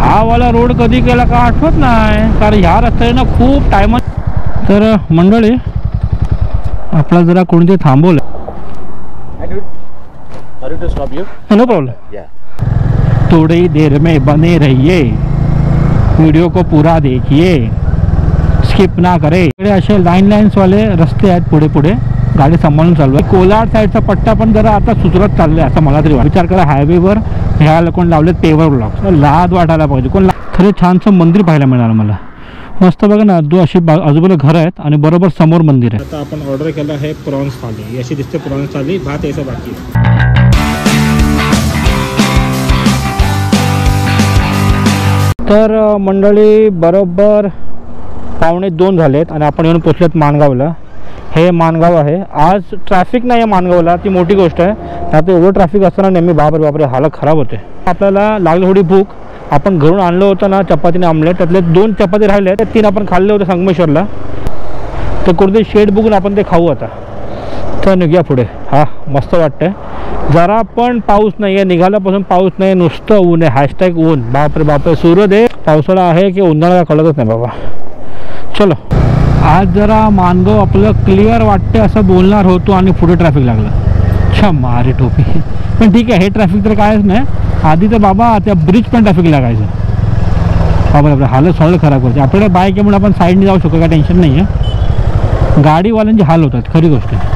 हा वाला रोड कधी केला का आठवत नाही, कारण ह्या रस्त्याने ना खूप टाइम. तर मंडळी आपला जरा कोणते थांबवलं. No problem. थोड़ी देर में बने रहिए, वीडियो को पूरा देखिए, स्किप ना करे. इकडे असे लाईन्स वाले रस्ते आहेत, पुढे पुढे गाडी सांभाळून चालू आहे. कोलाड साईडचा पट्टा पण जरा आता सुधरत चाललाय असं मला तरी विचार करा. हायवेवर ह्या लोकांनी लावलेत पेवर ब्लॉक्स, लाद वाटायला पाहिजे. कोण खरं छानसं मंदिर पाहायला मिळालं मला. मस्त बघा ना, दो अशी आजूबाजूला घर आहेत आणि बरोबर समोर मंदिर आहे. आता आपण ऑर्डर केलं आहे प्रॉन्स थाली. अशी दिसते प्रॉन्स थाली, भात यायचं बाकी. तर मंडळी बरोबर 1:45 झालेत आणि आपण येऊन पोचलेत माणगावला. हे माणगाव आहे. आज ट्रॅफिक नाही आहे माणगावला, ती मोठी गोष्ट आहे. आता एवढं ट्रॅफिक असताना नेहमी बापरे हालत खराब होते. आपल्याला लागली थोडी भूक. आपण घरून आणलं होतं ना चपातीने आमलेट, त्यातले 2 चपाती राहिले, त्या 3 आपण खाल्ले होते संगमेश्वरला. तर कोणते शेड बघून आपण ते खाऊ आता. तर निघूया पुढे. हा मस्त वाटतंय. जरा पण पाऊस नाही आहे, निघाल्यापासून पाऊस नाही, नुसतं ऊन आहे. हॅशटॅग ऊन. बापरे सूर्योदय. पावसाळा आहे की उन्हाळा कळतच नाही बाबा. चलो आज जरा माणगाव आपलं क्लिअर वाटते असं बोलणार होतो आणि पुढे ट्रॅफिक लागलं. अच्छा मारे टोपी. पण ठीक आहे, हे ट्रॅफिक तर कायच नाही. आधी तर बाबा त्या ब्रिज पण ट्रॅफिक लागायचं. बाबा आपलं हालत सगळं खराब करते. आपल्याला बाईक आहे म्हणून आपण साईडने जाऊ शकतो, काय टेन्शन नाही आहे. गाडीवाल्यांचे हाल होतात, खरी गोष्ट आहे.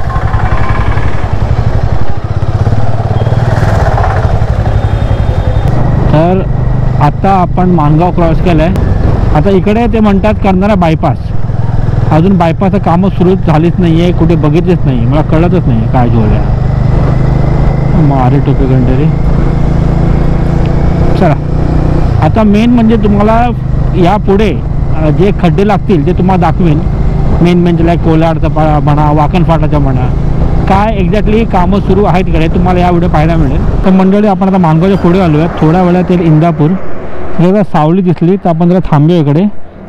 तर आता आपण माणगाव क्रॉस केलं आहे. आता इकडे ते म्हणतात करणारा बायपास. अजून बायपासचं कामं सुरू झालीच नाही आहे, कुठे बघितलेच नाही. मला कळतच नाही काय जोडलं. मारे टोपे गंडेरी. चला आता मेन म्हणजे तुम्हाला या पुढे जे खड्डे लागतील ते तुम्हाला दाखवेन. मेन लाईक कोलाडचा म्हणा, वाकण फाटाचा म्हणा, काय एक्झॅक्टली कामं सुरू आहेत इकडे तुम्हाला या व्हिडिओ पाहायला मिळेल. तर मंडळी आपण आता माणगावच्या पुढे आलो आहे. थोड्या वेळात येईल इंदापूर. जरा सावली दिसली तर आपण जरा थांबूया इकडे.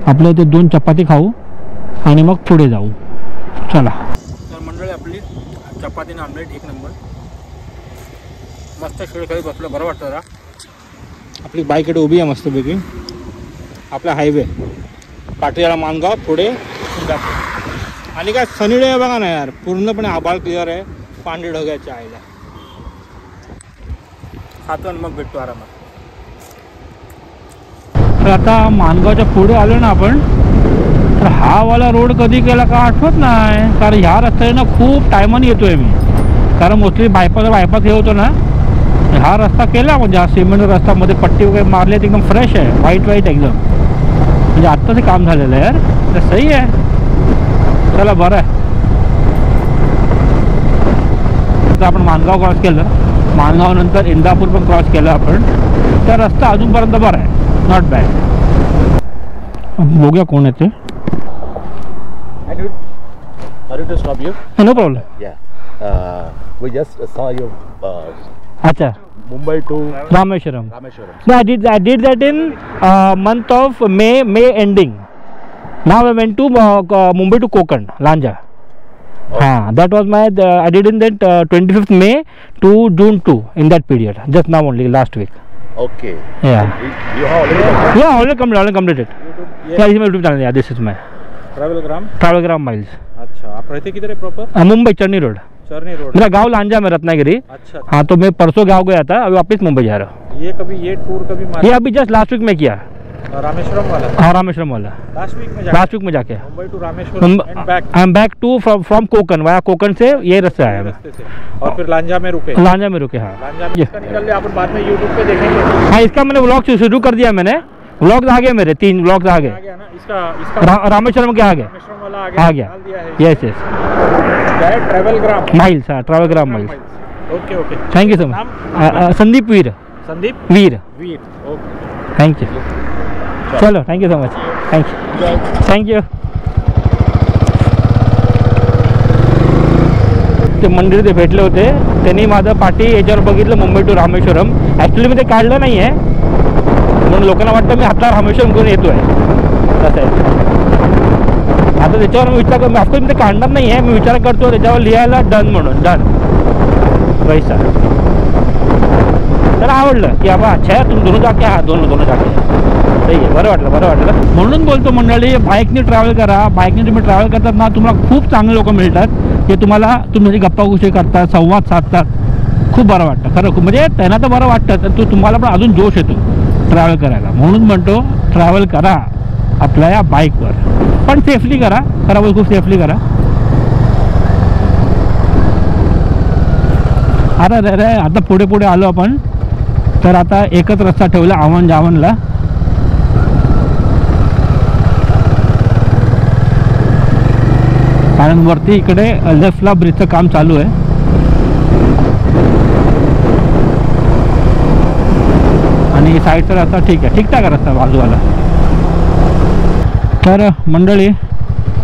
आपल्या इथे 2 चपाती खाऊ आणि मग पुढे जाऊ. चला. तर मंडळी आपली चपातीने आमलेट 1 नंबर. मस्त खेळ बसलं, बरं वाटतं जरा. आपली बाईकडे उभी आहे मस्तपैकी. आपला हायवे पाटीला माणगाव पुढे जातो. आणि काय सनीडे आहे बघा ना यार, पूर्णपणे आभाळ क्लिअर आहे. पांढरे ढगाच्या आईला खातो आणि मग भेटतो आरामात. तर आता माणगावच्या पुढे आलो ना आपण. तर हा वाला रोड कधी केला का आठवत नाही, कारण ह्या रस्त्याने ना खूप टायमाने येतोय मी. कारण मोस्टली बायपास हे होतो ना. हा रस्ता केला म्हणजे हा सिमेंट रस्त्यामध्ये पट्टी वगैरे मारली, एकदम फ्रेश आहे. व्हाईट एकदम. म्हणजे आत्ताच काम झालेलं आहे यार. तर सही आहे. चला बरं आहे. तर आपण माणगाव क्रॉस केलं. माणगाव नंतर इंदापूर पण क्रॉस केलं आपण. तर रस्ता अजूनपर्यंत बरा आहे, नॉट बॅड. बघूया कोण येते. No problem. We just saw you. अच्छा. Mumbai to Rameshwaram. Rameshwaram. No, I did that in month of May ending. Now I went to Mumbai to Konkan, Lanja. That was my. I did in that 25th May to June 2 in that period. Just now only, last week. Okay. Yeah. You have already. Yeah, already completed. YouTube. Yeah, this is my YouTube channel. Yeah, this is my Travelgram Miles. अच्छा. आप रहते किधर है proper? Mumbai चरनी road. मेरा गांव लांजा में रत्नागिरी. अच्छा. हाँ, तो मैं परसों गांव गया था, अभी वापस मुंबई जा रहा हूँ. ये टूर कभी ये अभी जस्ट लास्ट वीक में किया. रामेश्वरम वाला. हाँ, रामेश्वरम वाला लास्ट वीक में जाके Mumbai to Rameshwaram and back. I am back to from Konkan. Via Konkan से ये रास्ते आया मैं. और फिर लांजा में रुके. हाँ. लांजा में निकल लिया अपन. बाद में यूट्यूब पे देखेंगे. हाँ, इसका मैंने व्लॉग शुरू कर दिया. मैंने व्लॉग्स आ गए मेरे 3 व्लॉग्स आ गए. रामेश्वरम के आ गए. आ गया. Yes Travelgram miles. हाँ, Travelgram miles. Okay okay. Thank you so much. Sandeep Veer. Veer. Okay. Thank you. चलो, thank you so much. Thank you. ते मंदिर ते भेटले होते, त्यांनी माझं पाठी याच्यावर बघितलं, मुंबई टू रामेश्वरम. ॲक्च्युली मी ते काढलं नाही आहे म्हणून लोकांना वाटतं मी हातला रामेश्वरम करून येतो आहे. कसं आहे आता त्याच्यावर मी विचार करतो. ऑफकोर्स मी ते काढणार नाही आहे. मी विचार करतो त्याच्यावर लिहायला डन म्हणून. डन पैसा. तर आवडलं की बाबा अच्छा तुम दोनों जाके. हाँ, दोनों जाके. सही आहे, बरं वाटलं. म्हणून बोलतो मंडळी, बाईकने ट्रॅव्हल करा. बाईकने तुम्ही ट्रॅव्हल करतात ना, तुम्हाला खूप चांगले लोक मिळतात जे तुम्हाला तुमची गप्पा गोष्टी करतात, संवाद साधतात. खूप बरं वाटतं खरं. म्हणजे त्यांना तर बरं वाटतं, तर तुम्हाला पण अजून जोश येतो ट्रॅव्हल करायला. म्हणून म्हणतो ट्रॅव्हल करा आपल्या या बाईकवर, पण सेफली करा. खरं खूप सेफली करा. अरे आता पुढे आलो आपण. तर आता एकच रस्ता ठेवला आवन जावनला. कारण वरती इकडे लेफ्टला ब्रिजचं काम चालू आहे. आणि साईडचा रस्ता ठीक आहे, ठीकठाक रस्ता बाजूवाला. तर मंडळी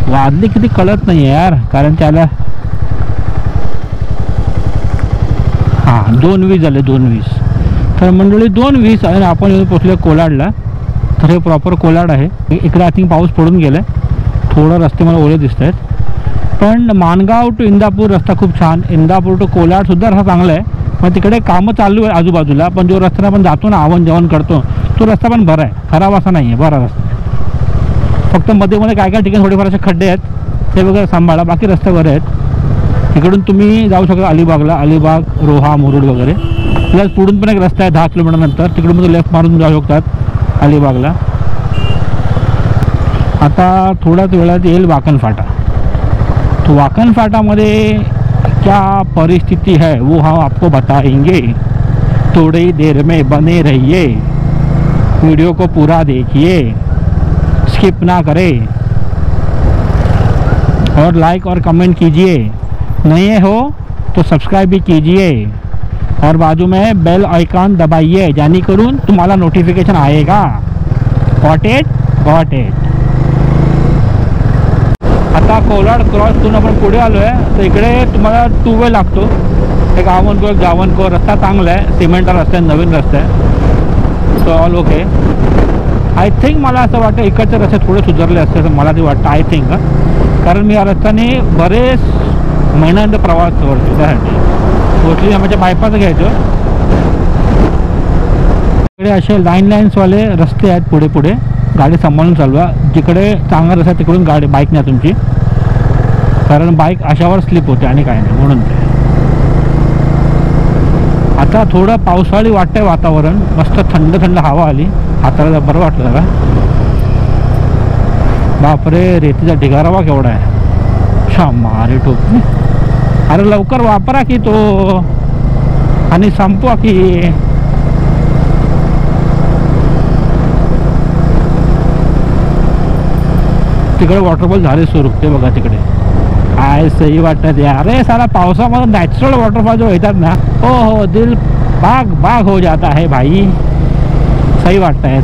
वाजली किती कळत नाही आहे यार, कारण त्याला 2:20 झाले, 2:20. तर मंडळी 2:20 आणि आपण येऊन पोचलो कोलाडला. तर हे प्रॉपर कोलाड आहे. इकडे आय थिंक पाऊस पडून गेला, थोडं रस्ते मला ओले दिसत आहेत. पण माणगाव टू इंदापूर रस्ता खूप छान. इंदापूर टू कोलाडसुद्धा रस्ता चांगला आहे. पण तिकडे कामं चालू आहे आजूबाजूला. पण जो रस्त्याने आपण जातो ना, आवन जावन करतो, तो रस्ता पण बरा आहे, खराब असा नाही आहे, बरा रस्ता. फक्त मध्ये काय ठिकाणी थोडेफार असे खड्डे आहेत, ते वगैरे सांभाळा. बाकी रस्ते बरे आहेत. इकडून तुम्ही जाऊ शकता अलिबागला, अलिबाग, रोहा, मुरुड वगैरे. प्लस पुढून पण एक रस्ता आहे 10 किलोमीटर नंतर, तिकडून तुम्ही लेफ्ट मारून जाऊ शकतात अलिबागला. आता थोड्याच वेळात येईल वाकण फाटा. तो वाकण फाटामध्ये क्या परिस्थिति है वो हम आपको बताएंगे. थोड़ी ही देर में बने रहिए, वीडियो को पूरा देखिए, स्किप ना करें और लाइक और कमेंट कीजिए. नए हो तो सब्सक्राइब भी कीजिए और बाजू में बेल आइकॉन दबाइए, यानी करून तुम्हाला नोटिफिकेशन आएगा. Got it. आता कोलाड क्रॉस करून आपण पुढे आलो आहे. तर इकडे तुम्हाला 2 वे लागतो. एक आवनको एक जावनको. रस्ता चांगला आहे, सिमेंटचा रस्ता आहे, नवीन रस्ता आहे. So all okay. I think मला असं वाटतं इकडचे रस्ते थोडे सुधारले असते असं मला ते वाटतं. आय थिंक, कारण मी या रस्त्याने बरेच महिन्यानंतर प्रवास करतो. त्यासाठी मोस्टली आमच्या बायपास घ्यायचो. इकडे असे लाईन्सवाले रस्ते आहेत. पुढे गाडी सांभाळून चालवा. जिकडे चांगला रस्ता तिकडून गाडी बाईक नाही तुमची, कारण बाईक अशावर स्लिप होते आणि काय नाही. म्हणून ते आता थोडं पावसाळी वाटतंय वातावरण. मस्त थंड हवा आली, हाताला बरं वाटलं जरा. बापरे, रेतीचा ढिगारा बा केवढा आहे. मारे टोपी. अरे लवकर वापरा की तो आणि संपवा की. तिकडे वॉटरफॉल झाले सुरू, ते बघा तिकडे. काय सही वाटत यार. अरे सारा पावसामध्ये नॅचरल वॉटरफॉल जो येतात ना, हो दिल बाग हो जाता है भाई. सही वाटतंय.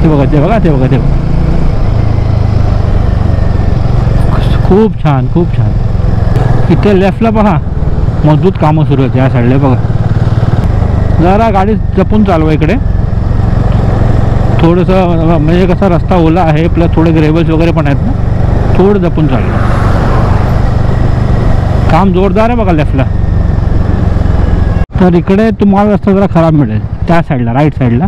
ते बघा. खूप छान. इथे लेफ्टला बघा मजबूत कामं सुरू आहेत. या साईडला बघा. जरा गाडी जपून चालवा. इकडे थोडंसं म्हणजे कसा रस्ता ओला आहे, प्लस थोडे ग्रेव्हल्स वगैरे पण आहेत ना, थोडं जपून चाललं. काम जोरदार आहे बघा लेफ्टला. तर इकडे तुम्हाला रस्ता जरा खराब मिळेल त्या साईडला, राईट साईडला.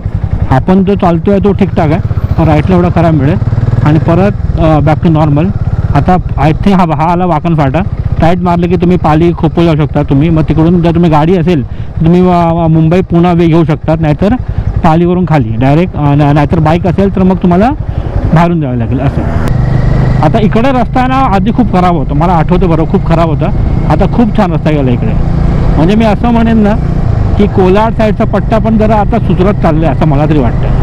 आपण जो चालतोय तो ठीकठाक आहे, राईटला एवढा खराब मिळेल. आणि परत बॅक टू नॉर्मल. आता आय थिंक हा आला वाकण फाटा. राईट मारले की तुम्ही पाली खोपोल जाऊ शकता तुम्ही. मग तिकडून जर तुम्ही गाडी असेल तर तुम्ही मुंबई पुणा वे घेऊ शकतात, नाहीतर पालीवरून खाली डायरेक्ट. नाहीतर बाईक असेल तर मग तुम्हाला बाहेरून जावं लागेल असं. आता इकडे रस्ता ना आधी खूप खराब होता, मला आठवतं बरोबर, खूप खराब होता. आता खूप छान रस्ता गेला इकडे. म्हणजे मी असं म्हणेन ना की कोलाड साईडचा पट्टा पण जरा आता सुधरत चाललं आहे असं मला तरी वाटतं.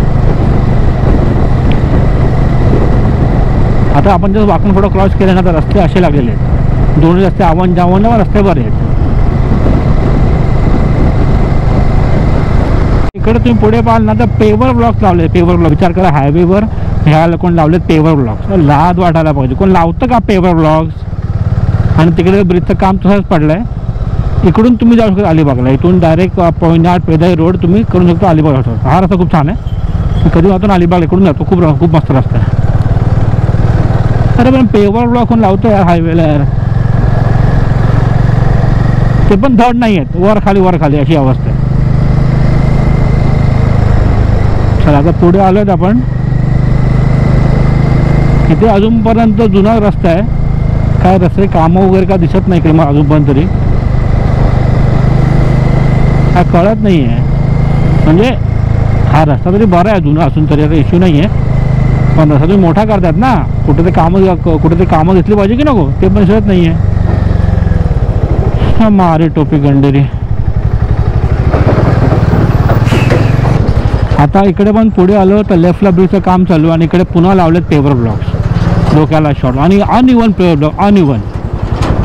आता आपण जर वाकण फोडा क्रॉस केले ना तर रस्ते असे लागलेले आहेत. दोन्ही रस्ते आवन जावन रस्ते बरे आहेत. इकडे तुम्ही पुढे पाहाल ना तर पेवर ब्लॉक्स लावले. पेवर ब्लॉक विचार करा, हायवेवर ह्या कोण लावलेत पेवर ब्लॉक्स. लाज वाटायला पाहिजे. कोण लावतं का पेवर ब्लॉक्स? आणि तिकडे ब्रिजचं काम तसंच पडलं आहे. इकडून तुम्ही जाऊ शकता अलिबागला. इथून डायरेक्ट पवनार पेदाई रोड तुम्ही करू शकता अलिबाग जाऊ शकता. हा रस्ता खूप छान आहे. मी कधी जातो ना अलिबागला इकडून जातो. खूप मस्त रस्ता आहे. अरे पण पेवर ब्लॉक कोण लावतो यार हायवेला यार. ते पण धड नाही आहेत, वर खाली अशी अवस्था आहे. चला आता पुढे आलो आहेत आपण. इथे अजूनपर्यंत जुना रस्ता आहे, काय रस्ते कामं वगैरे काय दिसत नाही इकडे मला अजूनपर्यंत तरी, काय कळत नाही आहे. म्हणजे हा रस्ता तरी बरा आहे जुना असून तरी, आता इश्यू नाही आहे, पण रस्ता तुम्ही मोठा करतात ना, कुठे ते कामं घेतली पाहिजे की नको ते पण दिसत नाही आहे. मारे टोपी गंडेरी. आता इकडे पण पुढे आलो तर लेफ्टला ब्रिजचं काम चालू आणि इकडे पुन्हा लावलेत पेवर ब्लॉक्स, डोक्याला शॉट आणि uneven paver block, uneven.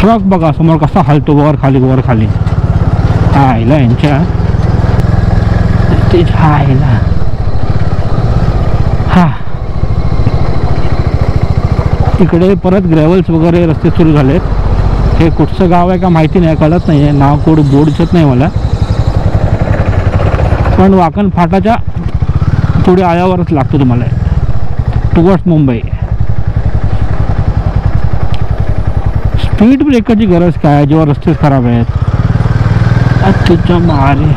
Truck बघा समोर कसा हलतो वर खाली. आयला यांच्या आयला. हा इकडे परत ग्रॅव्हल्स वगैरे रस्ते सुरू झालेत. हे कुठचं गाव आहे का माहिती नाही, कळत नाही आहे, नाव कोड बोर्ड दिसत नाही मला, पण वाकण फाटाच्या पुढे आल्यावरच लागतो तुम्हाला, टुवर्ड्स मुंबई. स्पीड ब्रेकरची गरज काय जेव्हा रस्तेच खराब आहेत. अच्छा मारे.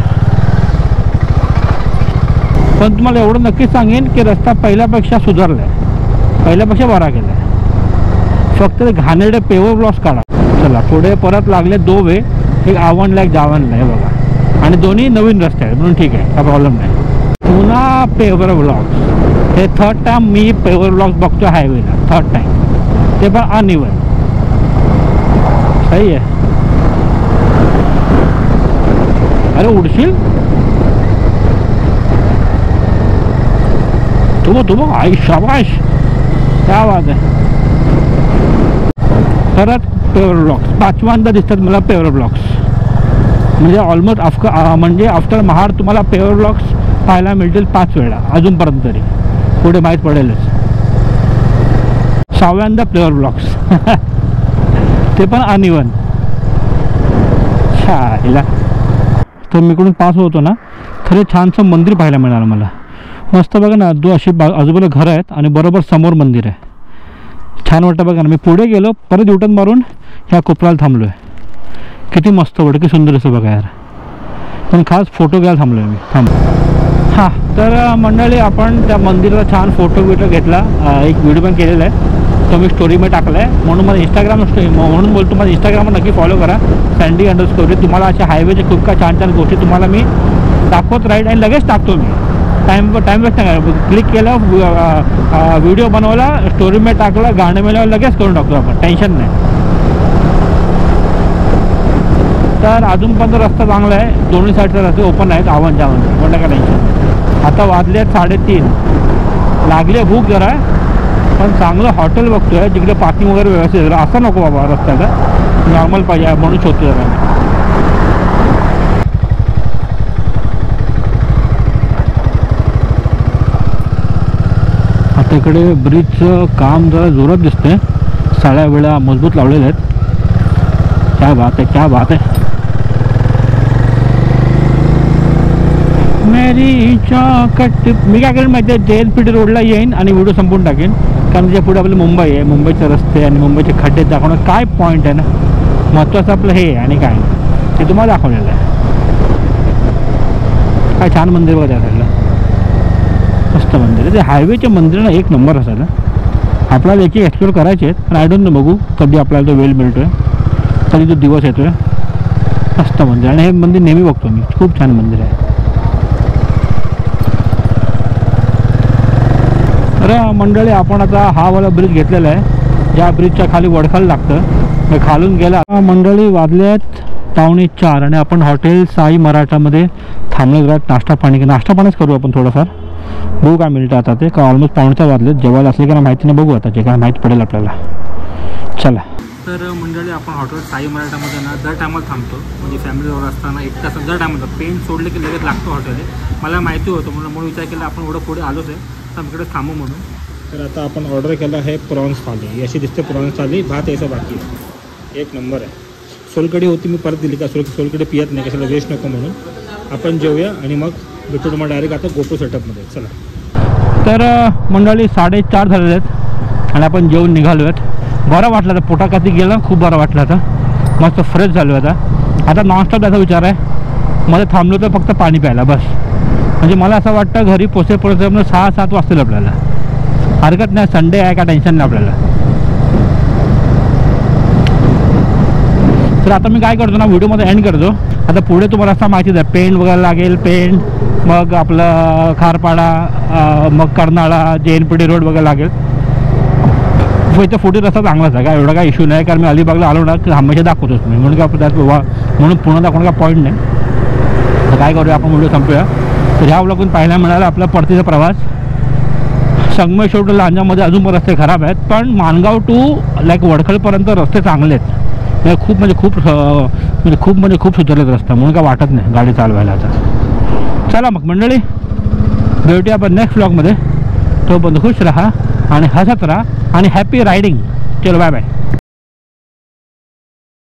पण तुम्हाला एवढं नक्कीच सांगेन की रस्ता पहिल्यापेक्षा सुधारला आहे, पहिल्यापेक्षा बरा केला आहे. फक्त घाणेरडे पेवर ब्लॉक्स काढा. चला पुढे परत लागले दो वे, एक आवनला एक जावनला आहे बघा, आणि दोन्ही नवीन रस्ते आहेत म्हणून ठीक आहे, काय प्रॉब्लेम नाही. पुन्हा पेवर ब्लॉक्स, हे थर्ड टाइम मी पेवर ब्लॉक्स बघतो हायवेला, थर्ड टाइम, ते पण अनइवन. सही आहे. अरे उडशील तुम्ही आई शाबाश, क्या बात आहे. परत पेवर ब्लॉक्स पाचव्यांदा दिसतात मला पेवर ब्लॉक्स, म्हणजे ऑलमोस्ट म्हणजे आफ्टर महाड तुम्हाला पेवर ब्लॉक्स पाहायला मिळतील 5 वेळा अजूनपर्यंत तरी, पुढे माहीत पडेलच. 6व्यांदा पेवर ब्लॉक्स ते पण अनइवन. छायला. तर मी इकडून पास होतो ना, खरे छानसं मंदिर पाहायला मिळालं मला. मस्त बघा ना, अशी आजूबाजूला घरं आहेत आणि बरोबर समोर मंदिर आहे. छान वाटतं बघा ना. मी पुढे गेलो, परत युटर्न मारून ह्या कोपऱ्याला थांबलो आहे. किती मस्त वाटतं, किती सुंदर असं बघा यार. पण खास फोटो घ्यायला थांबलो आहे मी. हां तर मंडळी, आपण त्या मंदिराचा छान फोटो घेतला, एक व्हिडिओ पण केलेला आहे, तो मी स्टोरीमध्ये टाकला आहे. म्हणून मला इंस्टाग्राम म्हणून बोलतो, मला इंस्टाग्रामवर नक्की फॉलो करा, सँडी_. तुम्हाला अशा हायवेचे खूप काय छान छान गोष्टी तुम्हाला मी दाखवत राहील आणि लगेच टाकतो मी. टाईम वेस्ट नाही, क्लिक केलं, व्हिडिओ बनवला, स्टोरीमध्ये टाकलं, गाणं मिळालं, लगेच करून टाकतो आपण, टेन्शन नाही. तर अजूनपर्यंत रस्ता चांगला आहे, दोन्ही साईडचे रस्ते ओपन आहेत, आव्हान जावं म्हटलं का टेन्शन. आता वाजले आहेत 3:30, लागले भूक जरा, पण चांगलं हॉटेल बघतोय जिकडे पार्किंग वगैरे व्यवस्थित आहे. असं नको बाबा रस्त्याला, नॉर्मल पाहिजे म्हणून शोधतो जरा. आता इकडे ब्रिजचं काम जरा जोरात दिसतंय, साड्या वेळा मजबूत लावलेल्या आहेत. क्या बात आहे, क्या बात आहे. मेरी चौकट. मी काय करेन माहिती आहे, JNPT रोडला येईन आणि व्हिडिओ संपवून टाकेन, कारण त्याच्या पुढे आपलं मुंबई आहे, मुंबईचे रस्ते आणि मुंबईचे खड्डे दाखवणं काय पॉईंट आहे ना. महत्त्वाचं आपलं हे आणि काय ते तुम्हाला दाखवलेलं आहे. काय छान मंदिर बघा त्या साईडला, मस्त मंदिर आहे. ते हायवेचे मंदिर ना एक नंबर असायला. आपल्याला एक एक्सप्लोर करायचे आहेत, पण आय डोंट नो, बघू कधी आपल्याला तो वेळ मिळतो आहे, कधी तो दिवस येतो आहे. मस्त मंदिर, आणि हे मंदिर नेहमी बघतो मी, खूप छान मंदिर आहे. तर मंडळी, आपण आता हा वाला ब्रिज घेतलेला आहे, ज्या ब्रिजच्या खाली वडखाल लागतं, मी खालून गेला. मंडळी वाजले आहेत 3:45 आणि आपण हॉटेल साई मराठामध्ये थांबलो. जरा नाश्ता पाणीच करू आपण थोडंफार, बघू काय मिळतं आता. ते का ऑलमोस्ट 3:45 वाजलेत, जेवायला असले का माहिती नाही, बघू आता जे काय माहीत पडेल आपल्याला. चला. तर मंडळी, आपण हॉटेल साई मराठामध्ये ना दर टायमाला थांबतो, म्हणजे फॅमिलीवर असताना 1 तास दर टायमाला पेन सोडले की लगेच लागतो हॉटेल. मला माहिती होतं म्हणून विचार केला आपण एवढं पुढे आलोच आहे तर इकडे थांबू म्हणून. तर आता आपण ऑर्डर केलं आहे प्रॉन्स थाली, अशी दिसते प्रॉन्स थाली. भात यायचा बाकी आहे, एक नंबर आहे. सोलकडी होती, मी परत दिली का सोलकडी पियत नाही, कशाला वेस्ट नको म्हणून. आपण जेवूया आणि मग भेटू तुम्हाला डायरेक्ट आता गोप्रो सेटअपमध्ये. चला. तर मंडळी 4:30 झालेले आहेत आणि आपण जेवून निघालो आहेत. बरं वाटलं आता, पोटा कधी गेलं, खूप बरं वाटलं आता, मस्त फ्रेश झालो आता. आता नॉनस्टॉप जायचा विचार आहे, मध्ये थांबलो तर फक्त पाणी प्यायला बस. म्हणजे मला असं वाटतं घरी पोचेपर्यंत 6-7 वाजतील आपल्याला. हरकत नाही, संडे आहे, का टेन्शन नाही आपल्याला. तर आता मी काय करतो ना, व्हिडिओमध्ये एंड करतो. आता पुढे तुम्हाला रस्ता माहितीच आहे, पेंड वगैरे लागेल, पेंड, मग आपलं खारपाडा, मग कर्नाळा, JNPT रोड वगैरे लागेल. इथं फुटी रस्ता चांगलाच आहे, काय एवढा काय इश्यू नाही. कारण मी अलिबागला आलो ना की हमेशा दाखवतोच मी, म्हणून काय त्यात म्हणून पुन्हा दाखवणं काय पॉईंट नाही. तर काय करूया, आपण व्हिडिओ संपूया. तर ह्या व्लॉगून पाहायला मिळाला आपला परतीचा प्रवास. संगमेश्वर टू लांजामध्ये अजून पण रस्ते खराब आहेत, पण माणगाव टू लाईक वडखलपर्यंत रस्ते चांगले आहेत. खूप सुधारलेत रस्ता, म्हणून काय वाटत नाही गाडी चालवायला. आता चला मग मंडळी, भेटूया आपण नेक्स्ट व्लॉगमध्ये. तोपर्यंत खुश राहा आणि हसत राहा आणि हॅपी रायडिंग. चलो बाय बाय.